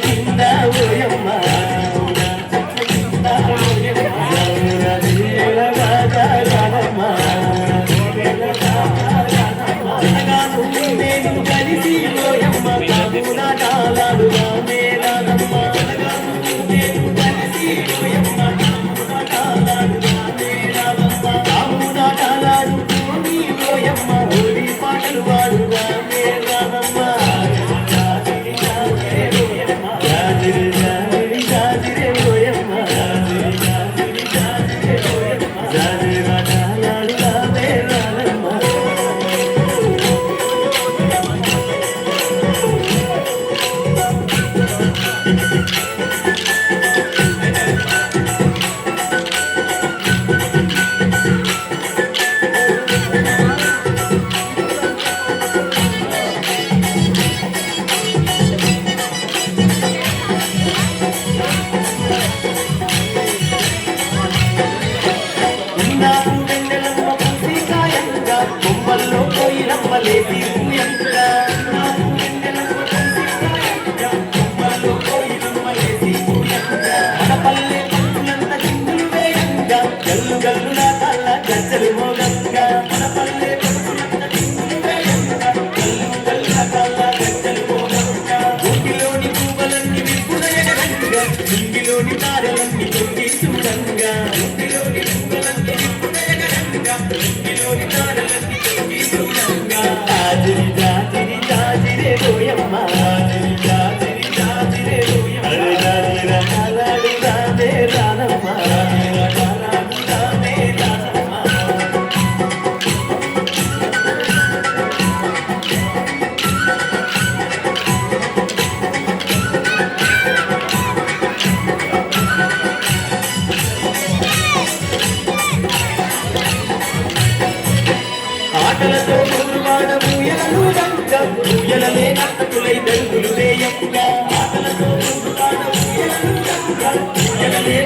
కింద ఓయమ్మ నేను కలిసి ఓయమ్మ కాలాడుగా మేరానమ్మ నేను కలిసి ఓయమ్మ కాలాడుగా మేరానమ్మ కాలాడు ఓయమ్మ హోలీ పాటలు వాడుగా మేరానమ్మ కొమ్మల్లో పోయినమ్మలేసి పూయంగా కొమ్మల్లో పోయినమ్మలేసి పూయంగా మన పల్లె పట్టులంత చిందులు వేయంగా గల్లు గల్లు నా కళ్ళ గజ్జలు మోగంగా మన పల్లె పట్టులంత చిందులు వేయంగా గల్లు గల్లు నా కళ్ళ గజ్జలు మోగంగా ఊటిలోని పూవలన్నీ విప్పుడయగంగా ఇంటిలోని తారలన్నీ తొక్కి చూడంగా ఊటిలోని పూవలన్నీ విప్పుడయగంగా ఇంటిలోని తారలన్నీ జాజిరి జాజిరి జాజిరే ఓయమ్మ జాజిరి జాజిరి జాజిరే ఓయమ్మ జాజిర కాలాడు రామే రానమ్మ జాజిర కాలాడు రామే రానమ్మ ఆటలతో గురువాడ ఊయలలు రంగ ఊయలలే నర్తకులై దరుగులు వేయంగా ఆటలతో గురువాడ ఊయలలు రంగ ఊయలలే